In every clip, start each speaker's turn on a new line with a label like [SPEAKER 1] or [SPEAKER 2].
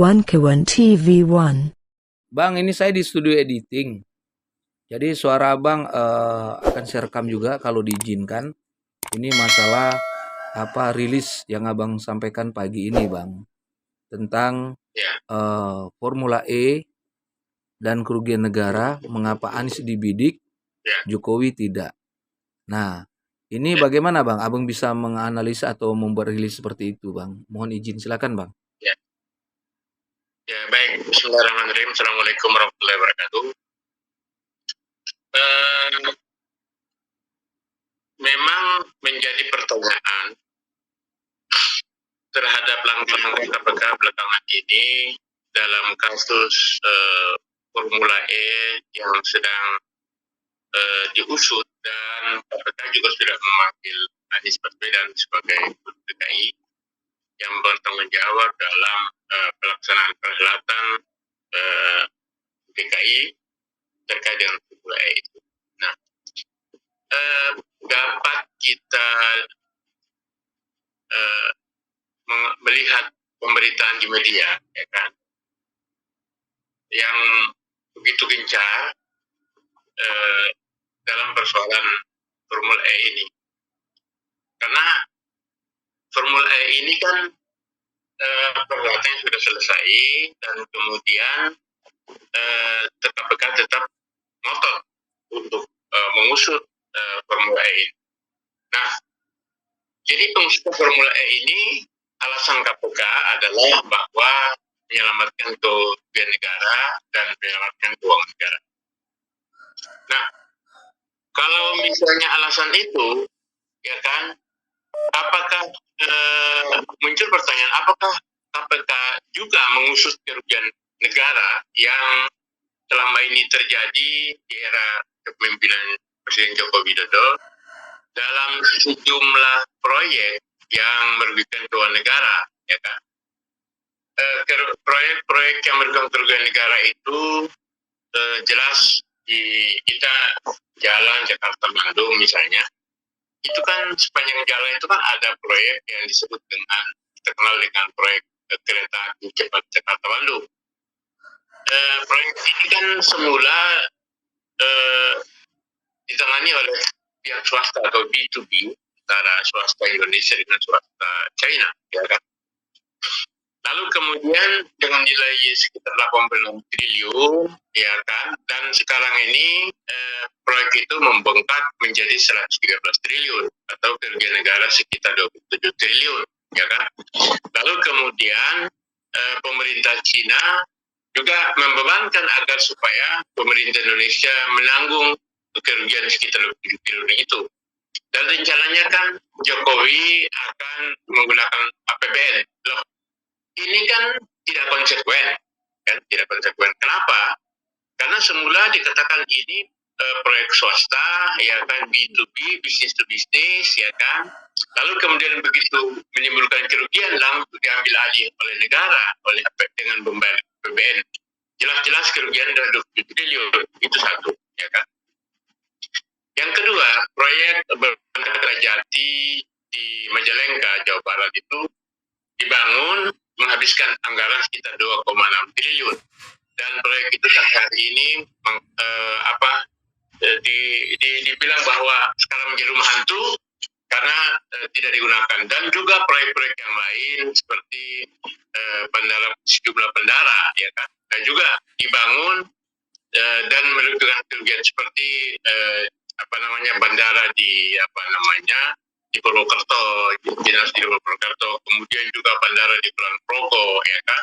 [SPEAKER 1] One Kewan TV1.
[SPEAKER 2] Bang, ini saya di studio editing. Jadi suara Abang akan saya rekam juga kalau diizinkan. Ini masalah rilis yang Abang sampaikan pagi ini, Bang. Tentang Formula E dan kerugian negara, mengapa Anies dibidik, Jokowi tidak. Nah, ini bagaimana Bang? Abang bisa menganalisa atau membuat rilis seperti itu, Bang? Mohon izin, silakan Bang.
[SPEAKER 3] Ya, baik. Bismillahirrahmanirrahim. Assalamualaikum warahmatullahi wabarakatuh. Memang menjadi pertanyaan terhadap langkah-langkah KPK belakangan ini dalam kasus Formula E yang sedang diusut, dan KPK juga sudah memanggil Anies Baswedan sebagai Gubernur DKI yang bertanggung jawab dalam pelaksanaan perhelatan DKI terkait dengan Formula E itu. Nah, dapat kita melihat pemberitaan di media, ya kan, yang begitu gencar dalam persoalan Formula E ini. Karena Formula E ini kan perhelatan sudah selesai, dan kemudian KPK tetap ngotot untuk mengusut Formula E ini. Nah, jadi pengusutan Formula E ini, alasan KPK adalah bahwa menyelamatkan kerugian negara dan menyelamatkan keuangan negara. Nah, kalau misalnya alasan itu, ya kan, apakah muncul pertanyaan, apakah KPK juga mengusut kerugian negara yang selama ini terjadi di era kepemimpinan Presiden Joko Widodo dalam sejumlah proyek yang merugikan keuangan negara, ya kan? Proyek-proyek yang merugikan kerugian negara itu jelas di kita jalan Jakarta-Bandung misalnya, itu kan sepanjang jalan itu kan ada proyek yang disebut dengan, kita kenal dengan proyek kereta api cepat Jakarta-Bandung. Proyek ini kan semula ditangani oleh pihak swasta atau B2B, antara swasta Indonesia dengan swasta China, ya kan. Lalu kemudian dengan nilai sekitar 86 triliun, ya kan, dan sekarang ini proyek itu membengkak menjadi 113 triliun atau kerugian negara sekitar 27 triliun, ya kan. Lalu kemudian pemerintah China juga membebankan agar supaya pemerintah Indonesia menanggung kerugian sekitar 7 triliun itu. Dan rencananya kan Jokowi akan menggunakan APBN. Loh, ini kan tidak konsekuen, kan? Tidak konsekuen. Kenapa? Karena semula dikatakan ini proyek swasta, ya kan, B2B, bisnis to bisnis, ya kan. Lalu kemudian begitu menimbulkan kerugian, langsung diambil alih oleh negara, dengan membayar APBN. Jelas-jelas kerugian dari 27 triliun, itu satu, ya kan. Yang kedua, proyek Bandara Jati di Majalengka, Jawa Barat itu dibangun menghabiskan anggaran sekitar 2,6 triliun. Dan proyek itu sampai hari ini dibilang bahwa sekarang menjadi rumah hantu karena tidak digunakan. Dan juga proyek-proyek yang lain seperti sejumlah bandara, ya kan, dan juga dibangun dan merugikan kerugian seperti bandara di Purwokerto, dinas di Purwokerto, kemudian juga bandara di Kulon Progo, ya kan,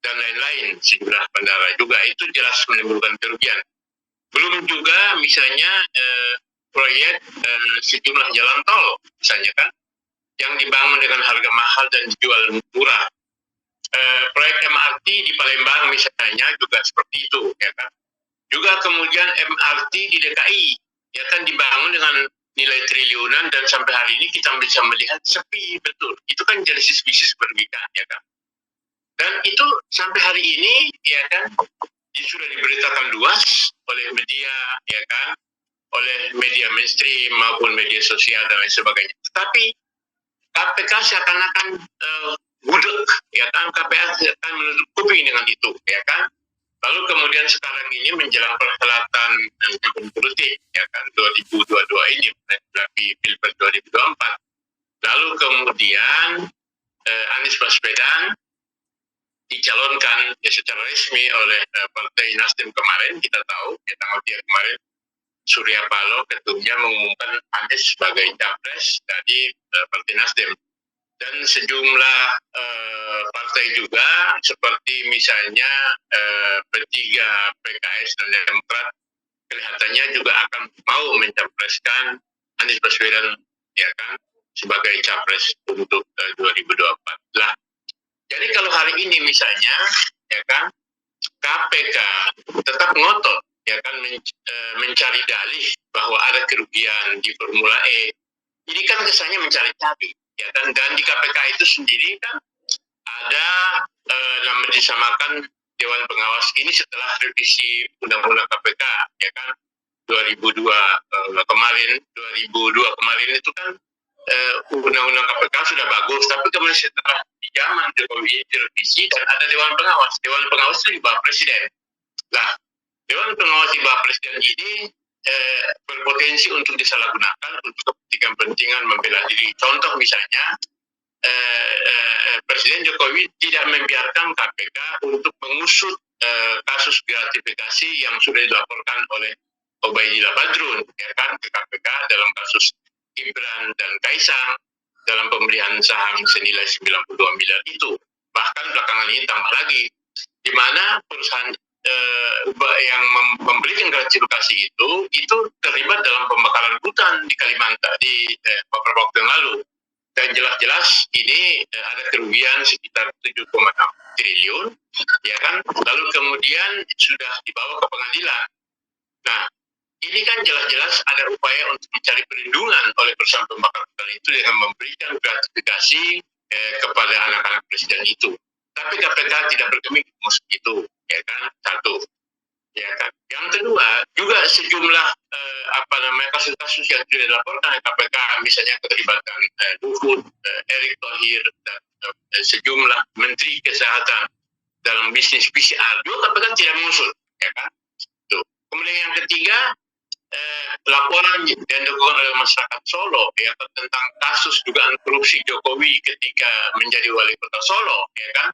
[SPEAKER 3] dan lain-lain, sejumlah bandara juga itu jelas menimbulkan kerugian. Belum juga misalnya proyek sejumlah jalan tol, misalnya kan, yang dibangun dengan harga mahal dan dijual murah. Proyek MRT di Palembang misalnya juga seperti itu, ya kan. Juga kemudian MRT di DKI, ya kan, dibangun dengan nilai triliunan dan sampai hari ini kita bisa melihat sepi betul. Itu kan jenis bisnis merugikan, ya kan. Dan itu sampai hari ini, ya kan, sudah diberitakan luas oleh media, ya kan, oleh media mainstream maupun media sosial dan lain sebagainya. Tetapi KPK seakan-akan gudeg, ya kan, KPK akan menutup dengan itu, ya kan? Lalu kemudian sekarang ini menjelang perhelatan tahun politik, ya kan, 2022 ini, menghadapi Pilpres 2024. Lalu kemudian Anies Baswedan dicalonkan secara resmi oleh Partai Nasdem kemarin. Kita tahu ya, tanggal 3 kemarin Surya Paloh ketumnya mengumumkan Anies sebagai capres dari Partai Nasdem, dan sejumlah partai juga seperti misalnya P3, PKS dan Demokrat kelihatannya juga akan mau mencapreskan Anies Baswedan, ya kan, sebagai capres untuk 2024. Lah, jadi kalau hari ini misalnya, ya kan, KPK tetap ngotot, ya kan, mencari dalih bahwa ada kerugian di Formula E. Ini kan kesannya mencari-cari, ya kan, dan di KPK itu sendiri kan ada yang disamakan Dewan Pengawas ini setelah revisi Undang-Undang KPK, ya kan, 2002 kemarin itu kan Undang-Undang KPK sudah bagus, tapi kemudian setelah di zaman Jokowi direvisi dan ada Dewan Pengawas. Dewan Pengawas itu di bawah Presiden. Nah, Dewan Pengawas di bawah Presiden ini berpotensi untuk disalahgunakan untuk kepentingan membela diri. Contoh misalnya, Presiden Jokowi tidak membiarkan KPK untuk mengusut kasus gratifikasi yang sudah dilaporkan oleh Obaidillah Badrun, ya kan, ke KPK dalam kasus Gibran dan Kaisang dalam pembelian saham senilai 92 miliar itu. Bahkan belakangan ini tambah lagi, di mana perusahaan yang memberikan gratifikasi itu terlibat dalam pembakaran hutan di Kalimantan di beberapa waktu yang lalu. Dan jelas-jelas ini ada kerugian sekitar 7,6 triliun, ya kan? Lalu kemudian sudah dibawa ke pengadilan. Nah, ini kan jelas-jelas ada upaya untuk mencari perlindungan oleh perusahaan pembakaran hutan itu dengan memberikan gratifikasi kepada anak-anak presiden itu. Tapi KPK tidak bergeming itu, ya kan? Satu, ya kan. Yang kedua, juga sejumlah kasus-kasus yang sudah dilaporkan oleh KPK, misalnya keterlibatan Luhut, Erick Thohir, dan sejumlah menteri kesehatan dalam bisnis PCR, juga KPK tidak mengusut, ya kan. Tuh. Kemudian yang ketiga, laporan yang dilakukan oleh masyarakat Solo, ya kan, tentang kasus dugaan korupsi Jokowi ketika menjadi wali kota Solo, ya kan,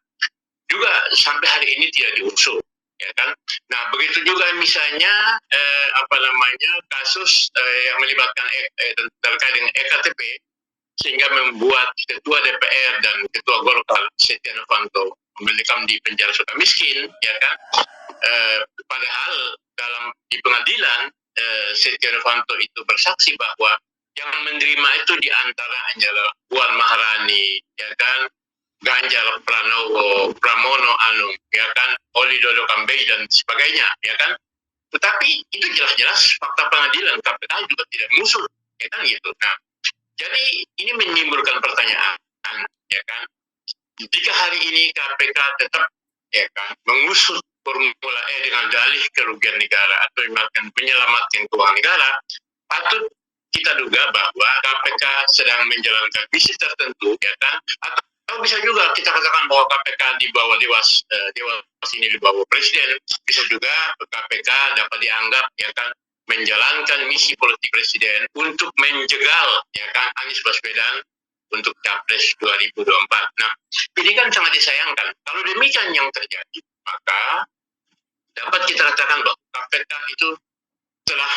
[SPEAKER 3] juga sampai hari ini tidak diusut, ya kan. Nah, begitu juga misalnya kasus yang melibatkan terkait dengan EKTP, sehingga membuat ketua DPR dan ketua Golkar Setia Novanto mendekam di penjara suka miskin, ya kan. Padahal di pengadilan Setia Novanto itu bersaksi bahwa yang menerima itu diantara hanyalah Puan Maharani, ya kan, Ganjar Pranowo, Pramono Anung, ya kan, Oli Dodo Kambe dan sebagainya, ya kan. Tetapi itu jelas-jelas fakta pengadilan, KPK juga tidak musuh, ya kan gitu. Nah, jadi ini menimbulkan pertanyaan, ya kan. Jika hari ini KPK tetap, ya kan, mengusut Formula E dengan dalih kerugian negara atau menyelamatkan keuangan negara, patut kita duga bahwa KPK sedang menjalankan misi tertentu, ya kan, atau bisa juga kita katakan bahwa KPK di bawah dewas ini di bawah presiden, bisa juga KPK dapat dianggap, ya kan, menjalankan misi politik presiden untuk menjegal, ya kan, Anies Baswedan untuk capres 2024. Nah, ini kan sangat disayangkan. Kalau demikian yang terjadi, maka dapat kita katakan bahwa KPK itu telah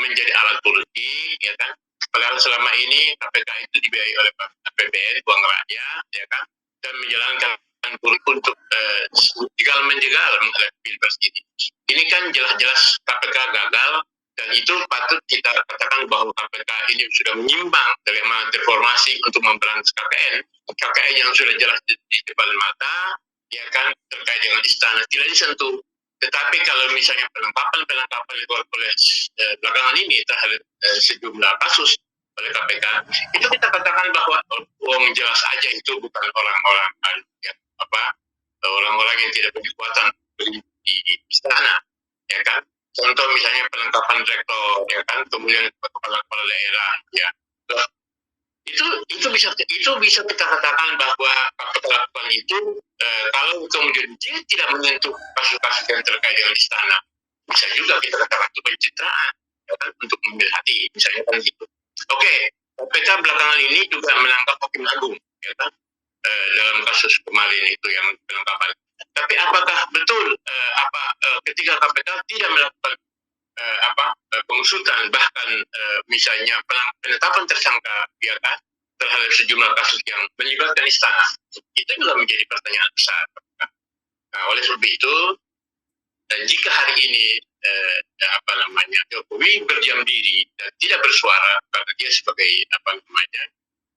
[SPEAKER 3] menjadi alat politik, ya kan. Padahal selama ini KPK itu dibiayai oleh APBN, uang rakyat, ya kan, dan menjalankan politik untuk menjegal menghadapi Pilpres ini. Ini kan jelas-jelas KPK gagal, dan itu patut kita katakan bahwa KPK ini sudah menyimpang dari reformasi untuk memberantas KKN yang sudah jelas di depan mata, ya kan, terkait dengan istana tidak disentuh. Tetapi kalau misalnya penangkapan oleh belakangan ini terhadap sejumlah kasus oleh KPK, itu kita katakan bahwa jelas aja itu bukan orang-orang yang tidak berkekuatan di istana, ya kan. Contoh misalnya penangkapan rektor, ya kan, kemudian kepala daerah, ya. Itu bisa kita katakan bahwa KPK lakukan itu kalau kemudian dia tidak menyentuh kasus-kasus yang terkait dengan istana, bisa juga kita katakan itu pencitraan, ya kan, untuk mengambil hati, misalnya kan gitu. Oke, KPK belakangan ini juga menangkap Hakim Agung, ya kan, dalam kasus kemarin itu yang penangkapan. Tapi apakah betul ketika KPK tidak melakukan pengusutan, bahkan misalnya penetapan tersangka, ya kan, terhadap sejumlah kasus yang melibatkan istana, itu juga menjadi pertanyaan besar. Nah, oleh sebab itu, jika hari ini Jokowi berdiam diri dan tidak bersuara karena dia sebagai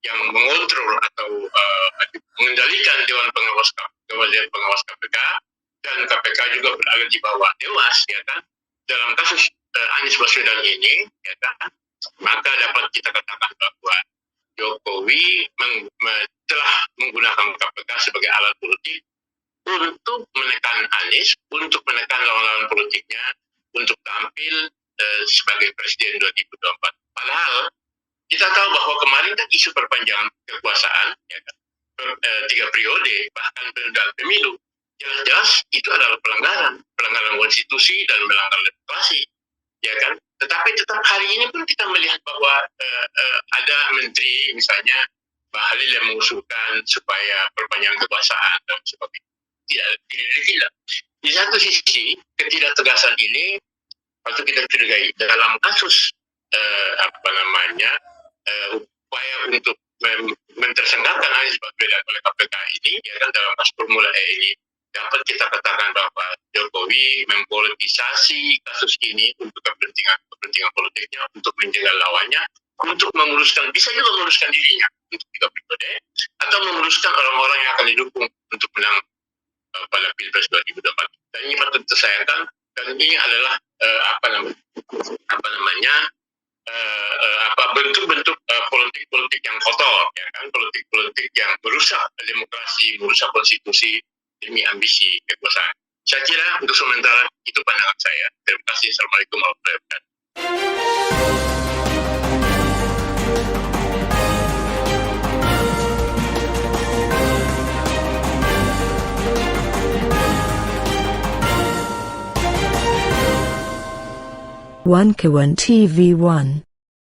[SPEAKER 3] yang mengontrol atau mengendalikan Dewan Pengawas KPK, dan KPK juga berada di bawah Dewas, ya kan, dalam kasus Anies Baswedan ini, ya kan, maka dapat kita katakan bahwa Jokowi telah menggunakan KPK sebagai alat politik untuk menekan Anies, untuk menekan lawan-lawan politiknya, untuk tampil sebagai presiden 2024. Padahal kita tahu bahwa kemarin kan isu perpanjangan kekuasaan, ya kan, 3 periode, bahkan penundaan pemilu, jelas-jelas itu adalah pelanggaran konstitusi dan melanggar demokrasi, ya kan. Tetapi tetap hari ini pun kita melihat bahwa ada menteri, misalnya Bahlil, yang mengusulkan supaya perpanjangan kekuasaan dan sebagainya. Tidak. Di satu sisi, ketidaktegasan ini patut kita curigai dalam kasus upaya untuk mentersangkakan Anies Baswedan oleh KPK ini, ya kan, dalam kasus Formula E ini, dapat kita katakan bahwa Jokowi mempolitisasi kasus ini untuk kepentingan politiknya, untuk menjegal lawannya, untuk bisa juga meluruskan dirinya untuk 3 periode, atau meluruskan orang-orang yang akan didukung untuk menang pada Pilpres 2024. Dan ini patut disayangkan, dan ini adalah bentuk-bentuk politik yang kotor, ya kan, politik yang merusak demokrasi, merusak konstitusi demi ambisi kekuasaan. Saya kira untuk sementara itu pandangan saya. Terima kasih. Assalamualaikum warahmatullahi wabarakatuh.
[SPEAKER 1] One Kawan TV 1